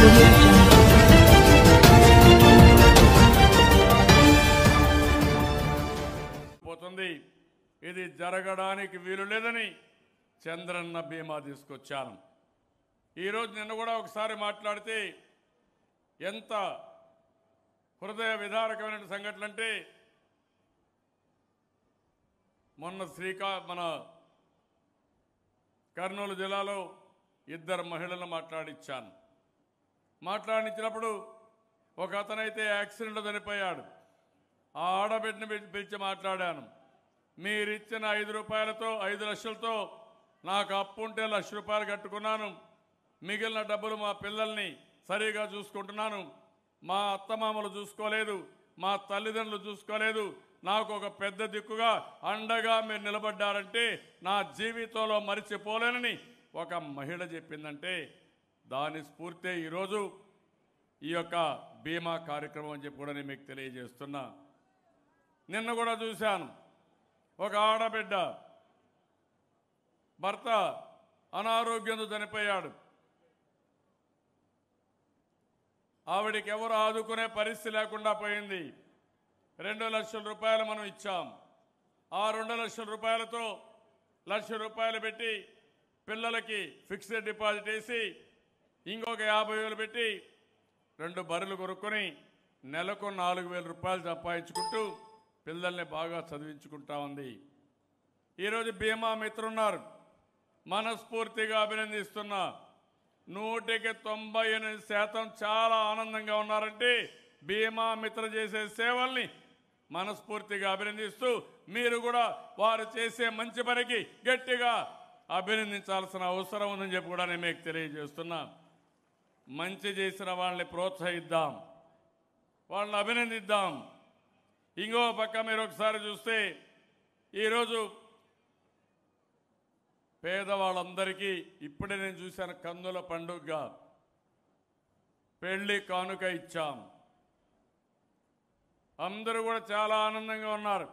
audio jungle. పోతుంది ఇది జరగడానికి వీలు లేదని చంద్రన్న బీమా తీసుకొచ్చాను. ఈరోజు నిన్న కూడా ఒకసారి మాట్లాడితే ఎంత హృదయ విదారకమైన సంఘటన అంటే మొన్న మన కర్నూలు జిల్లాలో ఇద్దరు మహిళలను మాట్లాడించినప్పుడు ఒక అతనైతే యాక్సిడెంట్ చనిపోయాడు. ఆ ఆడబిడ్డని పిలిచి మాట్లాడాను. మీరిచ్చిన 5 రూపాయలతో 5 లక్షలతో నాకు అప్పు ఉంటే 1 లక్ష రూపాయలు కట్టుకున్నాను. మిగిలిన డబ్బులు మా పిల్లల్ని సరిగా చూసుకుంటున్నాను. మా అత్తమామలు చూసుకోలేదు, మా తల్లిదండ్రులు చూసుకోలేదు. నాకు ఒక పెద్ద దిక్కుగా అండగా మీరు నిలబడ్డారంటే నా జీవితంలో మరిచిపోలేనని ఒక మహిళ చెప్పిందంటే దాని స్ఫూర్తి ఈరోజు ఈ యొక్క బీమా కార్యక్రమం అని చెప్పి కూడా నేను మీకు తెలియజేస్తున్నా. నిన్న కూడా చూశాను, ఒక ఆడబిడ్డ భర్త అనారోగ్యంతో చనిపోయాడు. ఆవిడికి ఎవరు ఆదుకునే పరిస్థితి లేకుండా పోయింది. 2 లక్షల రూపాయలు మనం ఇచ్చాం. ఆ 2 లక్షల రూపాయలతో 1 లక్ష రూపాయలు పెట్టి పిల్లలకి ఫిక్స్డ్ డిపాజిట్ వేసి ఇంకొక 50,000 పెట్టి 2 బర్రెలు కొనుక్కొని నెలకు 4,000 రూపాయలు సంపాదించుకుంటూ పిల్లల్ని బాగా చదివించుకుంటా ఉంది. ఈరోజు బీమా మిత్రున్నారు, మనస్ఫూర్తిగా అభినందిస్తున్నా. 198% చాలా ఆనందంగా ఉన్నారంటే బీమా మిత్ర చేసే సేవల్ని మనస్ఫూర్తిగా అభినందిస్తూ మీరు కూడా వారు చేసే మంచి పనికి గట్టిగా అభినందించాల్సిన అవసరం ఉందని చెప్పి కూడా నేను మీకు తెలియజేస్తున్నా. మంచి చేసిన వాళ్ళని ప్రోత్సహిద్దాం, వాళ్ళని అభినందిద్దాం. ఇంకో పక్క మీరు ఒకసారి చూస్తే ఈరోజు పేదవాళ్ళందరికీ ఇప్పుడే నేను చూశాను, కన్నుల పండుగగా పెళ్లి కానుక ఇచ్చాం. అందరూ కూడా చాలా ఆనందంగా ఉన్నారు.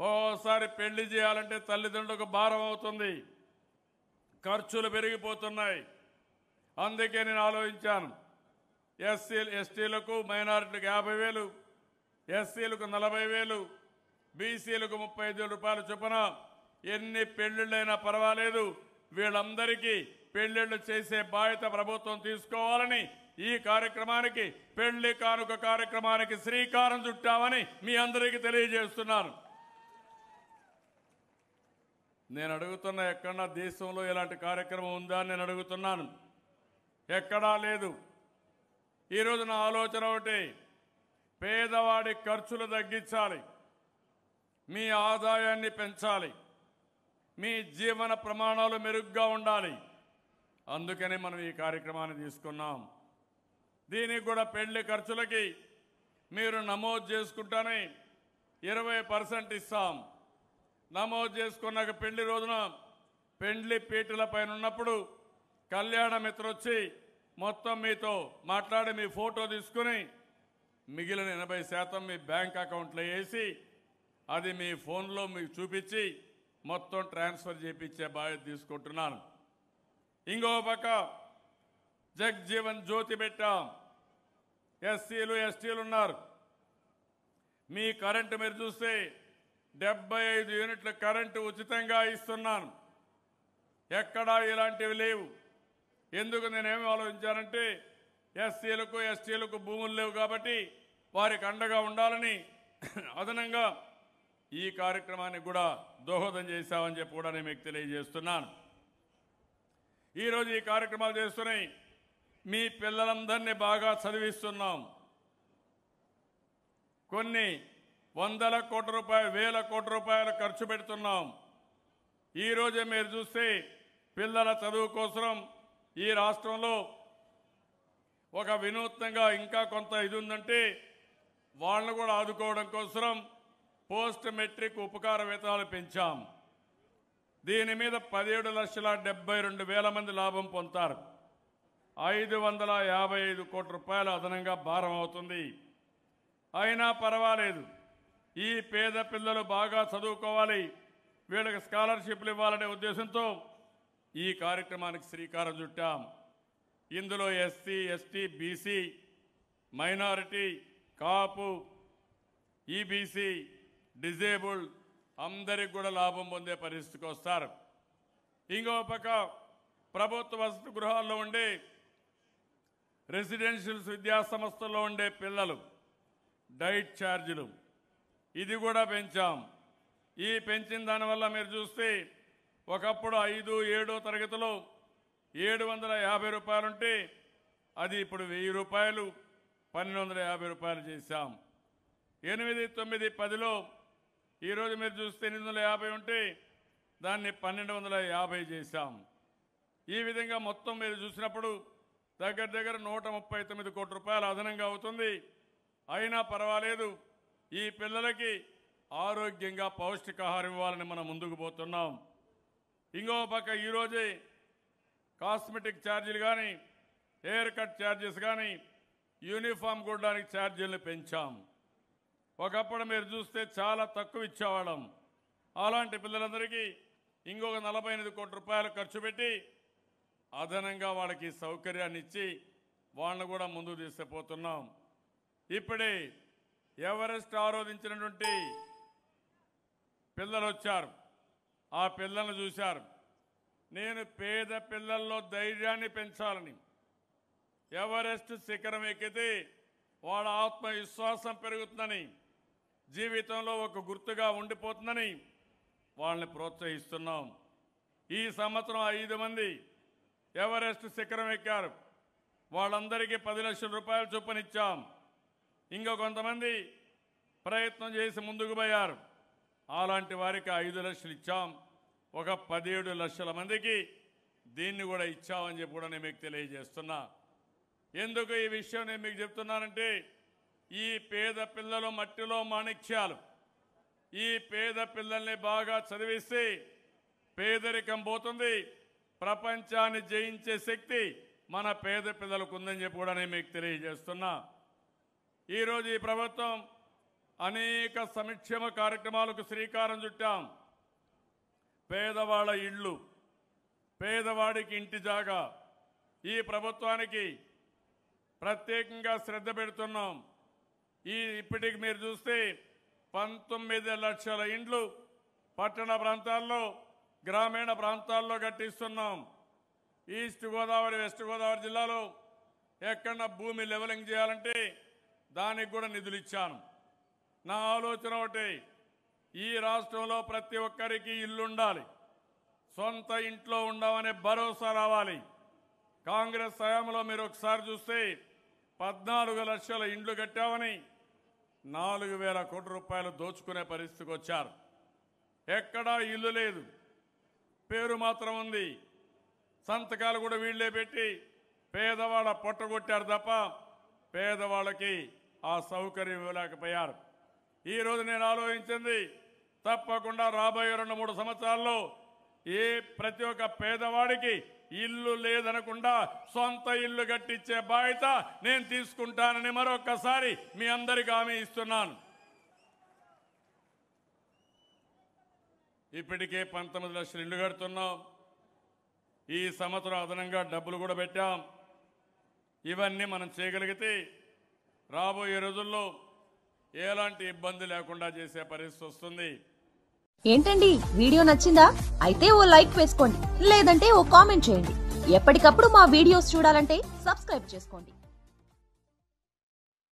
ఓసారి పెళ్లి చేయాలంటే తల్లిదండ్రులకు భారం అవుతుంది, ఖర్చులు పెరిగిపోతున్నాయి. అందుకే నేను ఆలోచించాను, ఎస్టీలకు మైనారిటీలకు 50,000, ఎస్సీలకు 40,000, బీసీలకు 35,000 రూపాయలు చొప్పున ఎన్ని పెళ్లిళ్ళైనా పర్వాలేదు వీళ్ళందరికీ పెళ్లిళ్ళు చేసే బాధ్యత ప్రభుత్వం తీసుకోవాలని ఈ కార్యక్రమానికి పెళ్లి కానుక కార్యక్రమానికి శ్రీకారం చుట్టామని మీ అందరికీ తెలియజేస్తున్నాను. నేను అడుగుతున్న ఎక్కడన్నా దేశంలో ఇలాంటి కార్యక్రమం ఉందా అని నేను అడుగుతున్నాను. ఎక్కడా లేదు. ఈరోజు నా ఆలోచన ఒకటి, పేదవాడి ఖర్చులు తగ్గించాలి, మీ ఆదాయాన్ని పెంచాలి, మీ జీవన ప్రమాణాలు మెరుగ్గా ఉండాలి. అందుకని మనం ఈ కార్యక్రమాన్ని తీసుకున్నాం. దీనికి కూడా పెళ్లి ఖర్చులకి మీరు నమోదు చేసుకుంటానే 20% ఇస్తాం. నమోదు చేసుకున్నాక పెళ్లి రోజున పెళ్లి పీటల పైన ఉన్నప్పుడు కళ్యాణ మిత్ర వచ్చి మొత్తం మీతో మాట్లాడి మీ ఫోటో తీసుకుని మిగిలిన 80% మీ బ్యాంక్ అకౌంట్లో వేసి అది మీ ఫోన్లో మీకు చూపించి మొత్తం ట్రాన్స్ఫర్ చేయించే బాధ్యత తీసుకుంటున్నాను. ఇంకో పక్క జగ్జీవన్ జ్యోతి పెట్టాం. ఎస్సీలు ఎస్టీలు ఉన్నారు. మీ కరెంటు మీరు చూస్తే 75 యూనిట్ల కరెంటు ఉచితంగా ఇస్తున్నాను. ఎక్కడా ఇలాంటివి లేవు. ఎందుకు నేనేమి ఆలోచించానంటే ఎస్సీలకు ఎస్టీలకు భూములు లేవు కాబట్టి వారికి అండగా ఉండాలని అదనంగా ఈ కార్యక్రమానికి కూడా దోహదం చేశామని చెప్పి కూడా నేను మీకు తెలియజేస్తున్నాను. ఈరోజు ఈ కార్యక్రమాలు చేస్తున్నాయి, మీ పిల్లలందరినీ బాగా చదివిస్తున్నాం. కొన్ని 100 కోట్ల రూపాయలు 1000 కోట్ల రూపాయలు ఖర్చు పెడుతున్నాం. ఈరోజే మీరు చూస్తే పిల్లల చదువు కోసం ఈ రాష్ట్రంలో ఒక వినూత్నంగా ఇంకా కొంత ఇది ఉందంటే వాళ్ళను కూడా ఆదుకోవడం కోసం పోస్ట్ మెట్రిక్ ఉపకార వేతనాలు పెంచాం. దీని మీద 17,72,000 మంది లాభం పొందుతారు. 555 కోట్ల రూపాయలు అదనంగా భారం అవుతుంది. అయినా పర్వాలేదు, ఈ పేద పిల్లలు బాగా చదువుకోవాలి, వీళ్ళకి స్కాలర్షిప్లు ఇవ్వాలనే ఉద్దేశంతో ఈ కార్యక్రమానికి శ్రీకారం చుట్టాం. ఇందులో ఎస్సీ, ఎస్టీ, బీసీ, మైనారిటీ, కాపు, ఈబీసీ, డిజేబుల్డ్ అందరికి కూడా లాభం పొందే పరిస్థితికి వస్తారు. ఇంకో పక్క ప్రభుత్వ వసతి గృహాల్లో ఉండే రెసిడెన్షియల్ విద్యా సంస్థల్లో ఉండే పిల్లలు డైట్ ఛార్జీలు ఇది కూడా పెంచాం. ఈ పెంచిన దానివల్ల మీరు చూస్తే ఒకప్పుడు 5, 7 తరగతిలో 750 రూపాయలు ఉంటే అది ఇప్పుడు 1000 రూపాయలు, 1250 రూపాయలు చేశాం. 8, 9, 10లో ఈరోజు మీరు చూస్తే 850 ఉంటే దాన్ని 1250 చేశాం. ఈ విధంగా మొత్తం మీరు చూసినప్పుడు దగ్గర దగ్గర 139 కోట్ల రూపాయలు అదనంగా అవుతుంది. అయినా పర్వాలేదు, ఈ పిల్లలకి ఆరోగ్యంగా పౌష్టికాహారం ఇవ్వాలని మనం ముందుకు పోతున్నాం. ఇంకో పక్క ఈరోజే కాస్మెటిక్ ఛార్జీలు కానీ, హెయిర్ కట్ ఛార్జెస్ కానీ, యూనిఫామ్ కొనడానికి ఛార్జీలను పెంచాం. ఒకప్పుడు మీరు చూస్తే చాలా తక్కువ ఇచ్చేవాళ్ళం. అలాంటి పిల్లలందరికీ ఇంకొక 48 కోట్ల రూపాయలు ఖర్చు పెట్టి అదనంగా వాళ్ళకి సౌకర్యాన్ని ఇచ్చి వాళ్ళని కూడా ముందుకు తీసుకుపోతున్నాం. ఇప్పుడే ఎవరెస్ట్ ఆరోధించినటువంటి పిల్లలు వచ్చారు. ఆ పిల్లలను చూశారు. నేను పేద పిల్లల్లో ధైర్యాన్ని పెంచాలని, ఎవరెస్ట్ శిఖరం ఎక్కితే వాళ్ళ ఆత్మవిశ్వాసం పెరుగుతుందని, జీవితంలో ఒక గుర్తుగా ఉండిపోతుందని వాళ్ళని ప్రోత్సహిస్తున్నాం. ఈ సంవత్సరం 5 మంది ఎవరెస్ట్ శిఖరం ఎక్కారు. వాళ్ళందరికీ 10 లక్షల రూపాయలు చొప్పునిచ్చాం. ఇంకా కొంతమంది ప్రయత్నం చేసి ముందుకు పోయారు. అలాంటి వారికి 5 లక్షలు ఇచ్చాం. ఒక 17 లక్షల మందికి దీన్ని కూడా ఇచ్చామని చెప్పి కూడా నేను మీకు తెలియజేస్తున్నా. ఎందుకు ఈ విషయం నేను మీకు చెప్తున్నానంటే, ఈ పేద పిల్లలు మట్టిలో మాణిక్యాలు. ఈ పేద పిల్లల్ని బాగా చదివిస్తే పేదరికం పోతుంది. ప్రపంచాన్ని జయించే శక్తి మన పేద పిల్లలకు ఉందని చెప్పి కూడా నేను మీకు తెలియజేస్తున్నా. ఈరోజు ఈ ప్రభుత్వం అనేక సంక్షేమ కార్యక్రమాలకు శ్రీకారం చుట్టాం. పేదవాళ్ళ ఇళ్ళు, పేదవాడికి ఇంటి జాగా ఈ ప్రభుత్వానికి ప్రత్యేకంగా శ్రద్ధ పెడుతున్నాం. ఇప్పటికి మీరు చూస్తే 19 లక్షల ఇండ్లు పట్టణ ప్రాంతాల్లో, గ్రామీణ ప్రాంతాల్లో కట్టిస్తున్నాం. ఈస్ట్ గోదావరి, వెస్ట్ గోదావరి జిల్లాలో ఎక్కడన్నా భూమి లెవెలింగ్ చేయాలంటే దానికి కూడా నిధులు ఇచ్చాను. నా ఆలోచన ఒకటి, ఈ రాష్ట్రంలో ప్రతి ఒక్కరికి ఇల్లు ఉండాలి, సొంత ఇంట్లో ఉండమనే భరోసా రావాలి. కాంగ్రెస్ హయాంలో మీరు ఒకసారి చూస్తే 14 లక్షల ఇండ్లు కట్టామని 4,000 కోట్ల రూపాయలు దోచుకునే పరిస్థితికి వచ్చారు. ఎక్కడా ఇల్లు లేదు, పేరు మాత్రం ఉంది. సంతకాలు కూడా వీళ్ళే పెట్టి పేదవాళ్ళ పొట్టగొట్టారు తప్ప పేదవాళ్ళకి ఆ సౌకర్యం ఇవ్వలేకపోయారు. ఈరోజు నేను ఆలోచించింది, తప్పకుండా రాబోయే 2-3 సంవత్సరాల్లో ప్రతి ఒక్క పేదవాడికి ఇల్లు లేదనకుండా సొంత ఇల్లు కట్టించే బాధ్యత నేను తీసుకుంటానని మరొక్కసారి మీ అందరికీ హామీ ఇస్తున్నాను. ఇప్పటికే 19 లక్షల ఇల్లు కడుతున్నాం. ఈ సంవత్సరం అదనంగా డబ్బులు కూడా పెట్టాం. ఇవన్నీ మనం చేయగలిగితే రాబోయే రోజుల్లో ఎలాంటి ఇబ్బంది లేకుండా చేసే పరిస్థితి వస్తుంది. ఏంటండి, వీడియో నచ్చిందా? అయితే ఓ లైక్ వేసుకోండి, లేదంటే ఓ కామెంట్ చేయండి. ఎప్పటికప్పుడు మా వీడియోస్ చూడాలంటే సబ్స్క్రైబ్ చేసుకోండి.